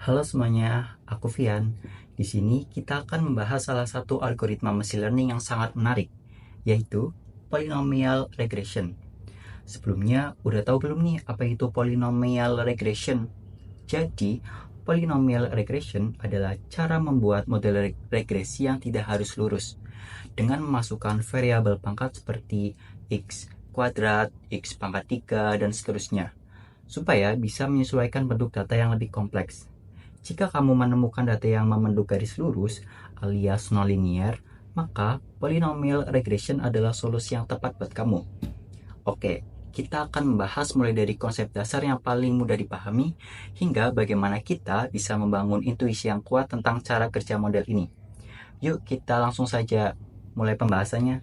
Halo semuanya, aku Vian. Di sini kita akan membahas salah satu algoritma machine learning yang sangat menarik, yaitu polynomial regression. Sebelumnya, udah tahu belum nih apa itu polynomial regression? Jadi, polynomial regression adalah cara membuat model regresi yang tidak harus lurus dengan memasukkan variabel pangkat seperti x kuadrat, x pangkat 3, dan seterusnya, supaya bisa menyesuaikan bentuk data yang lebih kompleks. Jika kamu menemukan data yang membentuk garis lurus alias nonlinear, maka polynomial regression adalah solusi yang tepat buat kamu. Oke, kita akan membahas mulai dari konsep dasar yang paling mudah dipahami hingga bagaimana kita bisa membangun intuisi yang kuat tentang cara kerja model ini. Yuk kita langsung saja mulai pembahasannya.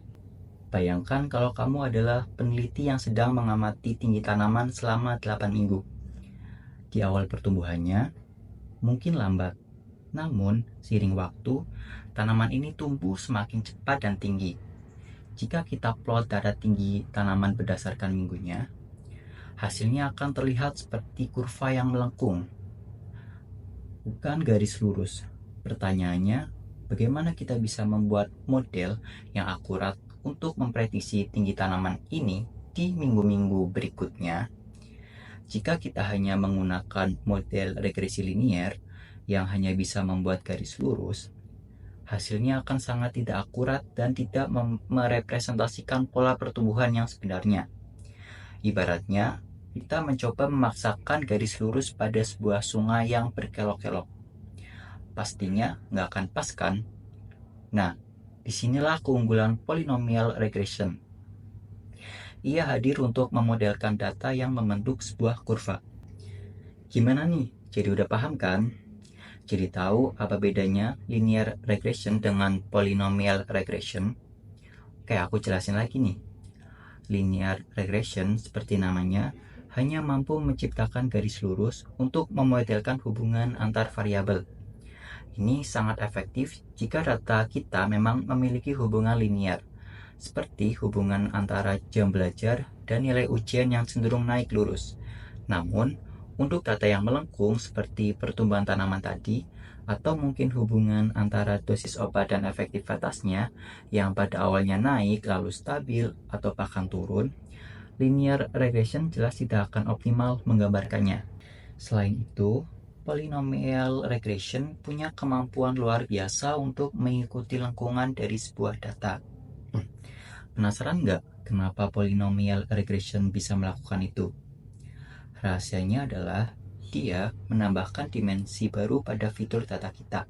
Bayangkan kalau kamu adalah peneliti yang sedang mengamati tinggi tanaman selama 8 minggu. Di awal pertumbuhannya, mungkin lambat. Namun, seiring waktu, tanaman ini tumbuh semakin cepat dan tinggi. Jika kita plot data tinggi tanaman berdasarkan minggunya, hasilnya akan terlihat seperti kurva yang melengkung, bukan garis lurus. Pertanyaannya, bagaimana kita bisa membuat model yang akurat untuk memprediksi tinggi tanaman ini di minggu-minggu berikutnya? Jika kita hanya menggunakan model regresi linear yang hanya bisa membuat garis lurus, hasilnya akan sangat tidak akurat dan tidak merepresentasikan pola pertumbuhan yang sebenarnya. Ibaratnya, kita mencoba memaksakan garis lurus pada sebuah sungai yang berkelok-kelok. Pastinya nggak akan pas kan? Nah, disinilah keunggulan polynomial regression. Ia hadir untuk memodelkan data yang membentuk sebuah kurva. Gimana nih? Jadi udah paham kan? Jadi tahu apa bedanya linear regression dengan polynomial regression? Oke, aku jelasin lagi nih. Linear regression, seperti namanya, hanya mampu menciptakan garis lurus untuk memodelkan hubungan antar variabel. Ini sangat efektif jika data kita memang memiliki hubungan linear, seperti hubungan antara jam belajar dan nilai ujian yang cenderung naik lurus. Namun, untuk data yang melengkung seperti pertumbuhan tanaman tadi, atau mungkin hubungan antara dosis obat dan efektivitasnya yang pada awalnya naik lalu stabil atau bahkan turun, linear regression jelas tidak akan optimal menggambarkannya. Selain itu, polynomial regression punya kemampuan luar biasa untuk mengikuti lengkungan dari sebuah data. Penasaran nggak kenapa polynomial regression bisa melakukan itu? Rahasianya adalah dia menambahkan dimensi baru pada fitur data kita.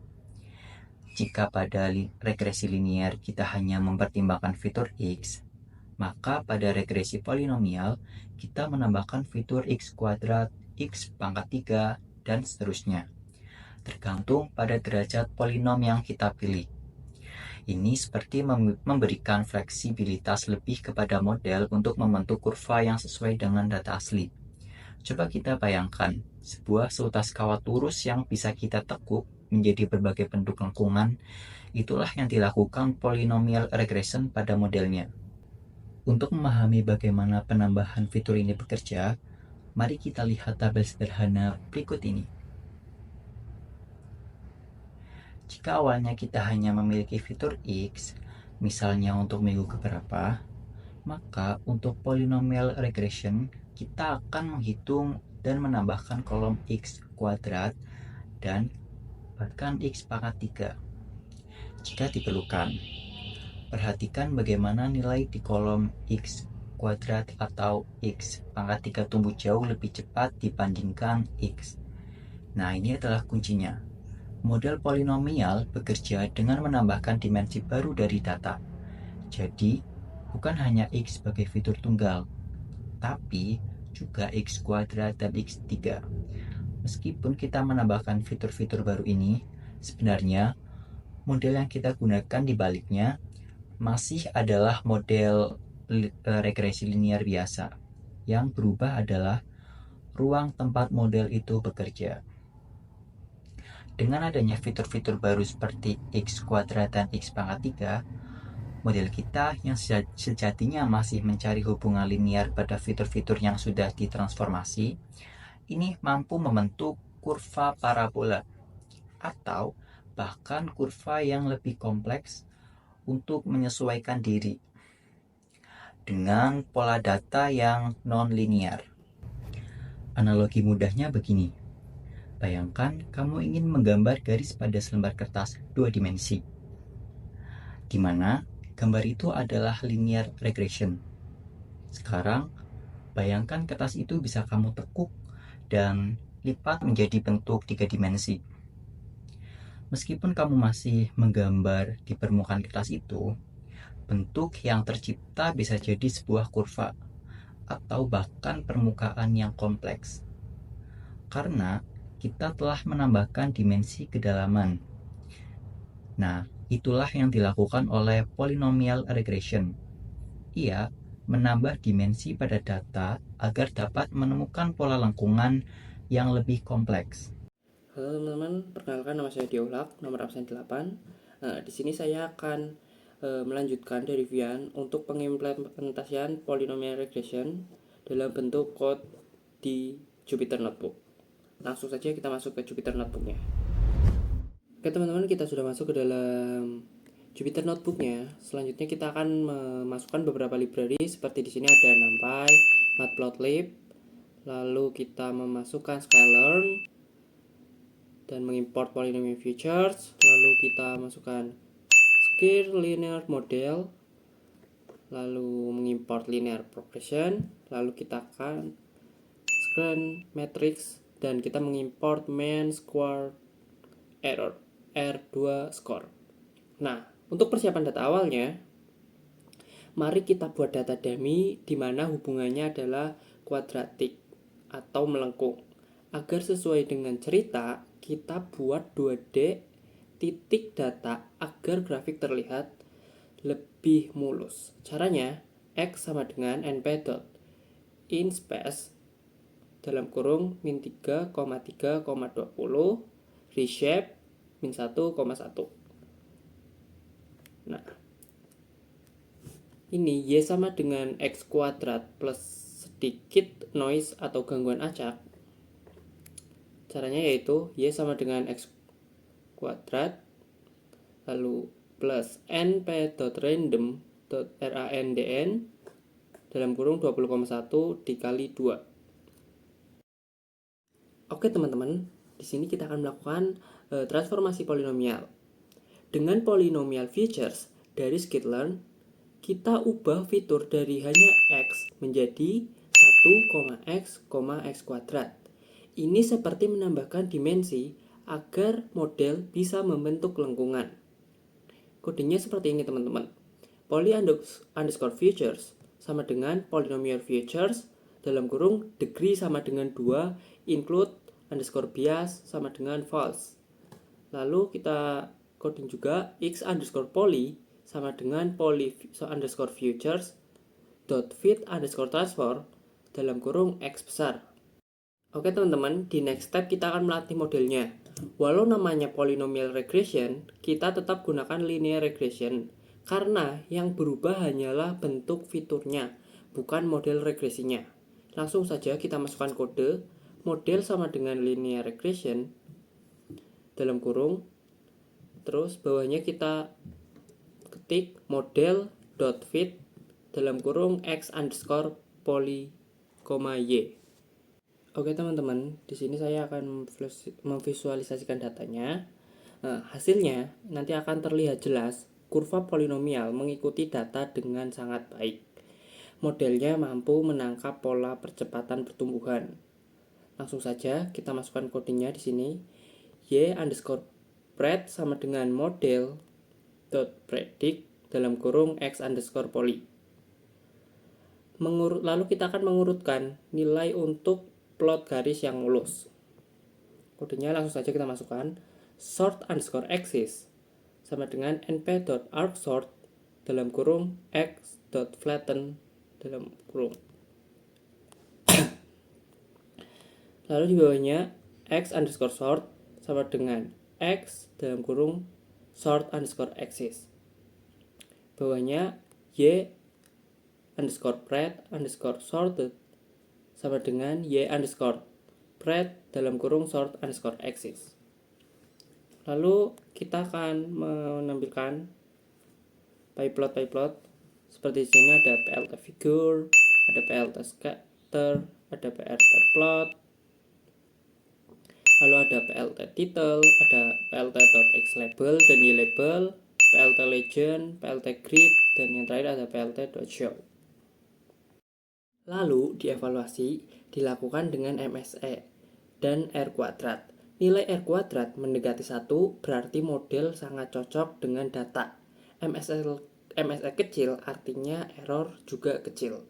Jika pada regresi linear kita hanya mempertimbangkan fitur X, maka pada regresi polinomial kita menambahkan fitur X kuadrat, X pangkat 3, dan seterusnya. Tergantung pada derajat polinom yang kita pilih. Ini seperti memberikan fleksibilitas lebih kepada model untuk membentuk kurva yang sesuai dengan data asli. Coba kita bayangkan sebuah seutas kawat lurus yang bisa kita tekuk menjadi berbagai bentuk lengkungan. Itulah yang dilakukan polynomial regression pada modelnya. Untuk memahami bagaimana penambahan fitur ini bekerja, mari kita lihat tabel sederhana berikut ini. Jika awalnya kita hanya memiliki fitur X, misalnya untuk minggu keberapa, maka untuk polynomial regression kita akan menghitung dan menambahkan kolom X kuadrat dan bahkan X pangkat 3 jika diperlukan. Perhatikan bagaimana nilai di kolom X kuadrat atau X pangkat 3 tumbuh jauh lebih cepat dibandingkan X. Nah, ini adalah kuncinya. Model polinomial bekerja dengan menambahkan dimensi baru dari data. Jadi, bukan hanya X sebagai fitur tunggal, tapi juga X kuadrat dan X3. Meskipun kita menambahkan fitur-fitur baru ini, sebenarnya model yang kita gunakan di baliknya masih adalah model regresi linear biasa. Yang berubah adalah ruang tempat model itu bekerja. Dengan adanya fitur-fitur baru seperti X kuadrat dan X pangkat 3, model kita yang sejatinya masih mencari hubungan linear pada fitur-fitur yang sudah ditransformasi, ini mampu membentuk kurva parabola atau bahkan kurva yang lebih kompleks untuk menyesuaikan diri dengan pola data yang non-linear. Analogi mudahnya begini. Bayangkan kamu ingin menggambar garis pada selembar kertas 2 dimensi, di mana gambar itu adalah linear regression. Sekarang, bayangkan kertas itu bisa kamu tekuk dan lipat menjadi bentuk 3 dimensi. Meskipun kamu masih menggambar di permukaan kertas itu, bentuk yang tercipta bisa jadi sebuah kurva atau bahkan permukaan yang kompleks. Karena kita telah menambahkan dimensi kedalaman. Nah, itulah yang dilakukan oleh polynomial regression. Ia menambah dimensi pada data agar dapat menemukan pola lengkungan yang lebih kompleks. Halo teman-teman, perkenalkan nama saya Diolak, nomor absen 8. Di sini saya akan melanjutkan dari Vian untuk pengimplementasian polynomial regression dalam bentuk code di Jupyter Notebook. Langsung saja kita masuk ke Jupyter Notebooknya. Oke teman-teman, kita sudah masuk ke dalam Jupyter Notebooknya. Selanjutnya kita akan memasukkan beberapa library seperti di sini ada NumPy, Matplotlib, lalu kita memasukkan Sklearn dan mengimport polynomial features, lalu kita masukkan Skir linear model, lalu mengimport linear progression, lalu kita akan scan matrix dan kita mengimport mean square error R2 score. Nah, untuk persiapan data awalnya, mari kita buat data dummy di mana hubungannya adalah kuadratik atau melengkung. Agar sesuai dengan cerita, kita buat 2D titik data agar grafik terlihat lebih mulus. Caranya, X sama dengan np.inspace dalam kurung min 3,3,20 reshape min 1,1. Nah, ini Y sama dengan X kuadrat plus sedikit noise atau gangguan acak. Caranya yaitu Y sama dengan X kuadrat lalu plus np.random.randn dalam kurung 20,1 dikali 2. Oke teman-teman, di sini kita akan melakukan transformasi polinomial. Dengan polinomial features dari sklearn, kita ubah fitur dari hanya X menjadi 1,x, X kuadrat. Ini seperti menambahkan dimensi agar model bisa membentuk lengkungan. Kodenya seperti ini teman-teman. Poly underscore features sama dengan polynomial features dalam kurung degree sama dengan 2 include underscore bias sama dengan false. Lalu kita coding juga x underscore poly sama dengan poly underscore features dot fit underscore transform dalam kurung x besar. Oke teman-teman, di next step kita akan melatih modelnya. Walau namanya polynomial regression, kita tetap gunakan linear regression karena yang berubah hanyalah bentuk fiturnya, bukan model regresinya. Langsung saja kita masukkan kode model sama dengan linear regression dalam kurung, terus bawahnya kita ketik model.fit dalam kurung x underscore poly, y. Oke teman-teman, di sini saya akan memvisualisasikan datanya. Nah, hasilnya nanti akan terlihat jelas kurva polinomial mengikuti data dengan sangat baik. Modelnya mampu menangkap pola percepatan pertumbuhan. Langsung saja kita masukkan codingnya di sini. Y underscore pred sama dengan model dot predict dalam kurung x underscore poly. Lalu kita akan mengurutkan nilai untuk plot garis yang mulus. Kodenya langsung saja kita masukkan. Sort underscore axis sama dengan np.arcsort dalam kurung x.flatten dalam kurung. Lalu di bawahnya x underscore sort sama dengan x dalam kurung sort underscore axis. Bawahnya y underscore pred underscore sorted sama dengan y underscore spread dalam kurung sort underscore axis. Lalu kita akan menampilkan pie plot. Seperti di sini ada plt figure, ada plt scatter, ada plt plot, lalu ada plt title, ada plt.xlabel dan ylabel, plt legend, plt grid, dan yang terakhir ada plt.show. Lalu dievaluasi dilakukan dengan MSE dan R kuadrat. Nilai R kuadrat mendekati 1 berarti model sangat cocok dengan data. MSE kecil artinya error juga kecil.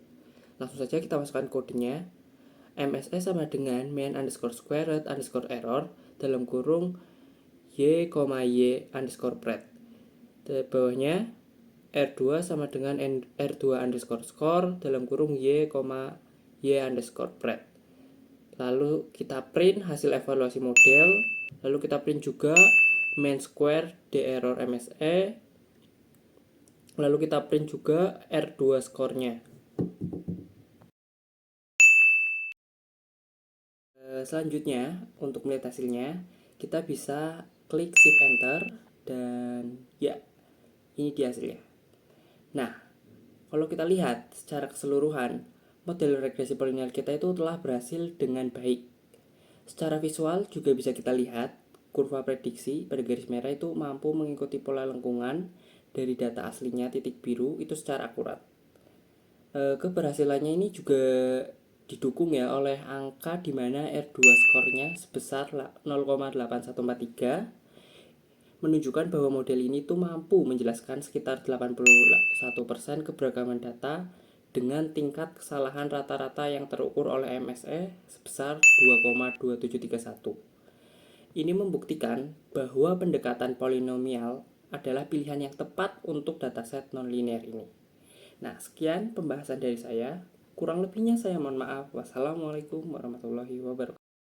Langsung saja kita masukkan kodenya. MSE sama dengan main underscore square root underscore error dalam kurung y, underscore pred. Di bawahnya R2 sama dengan R2 underscore score dalam kurung y, underscore pred. Lalu kita print hasil evaluasi model. Lalu kita print juga main square d error MSE. Lalu kita print juga R2 score-nya. Selanjutnya, untuk melihat hasilnya, kita bisa klik shift enter dan ya, ini dia hasilnya. Nah, kalau kita lihat secara keseluruhan, model regresi polinomial kita itu telah berhasil dengan baik. Secara visual juga bisa kita lihat, kurva prediksi pada garis merah itu mampu mengikuti pola lengkungan dari data aslinya titik biru itu secara akurat. Keberhasilannya ini juga didukung ya oleh angka di mana R2 skornya sebesar 0,8143 menunjukkan bahwa model ini tuh mampu menjelaskan sekitar 81% keberagaman data dengan tingkat kesalahan rata-rata yang terukur oleh MSE sebesar 2,2731. Ini membuktikan bahwa pendekatan polinomial adalah pilihan yang tepat untuk dataset nonlinear ini. Nah, sekian pembahasan dari saya. Kurang lebihnya saya mohon maaf. Wassalamualaikum warahmatullahi wabarakatuh.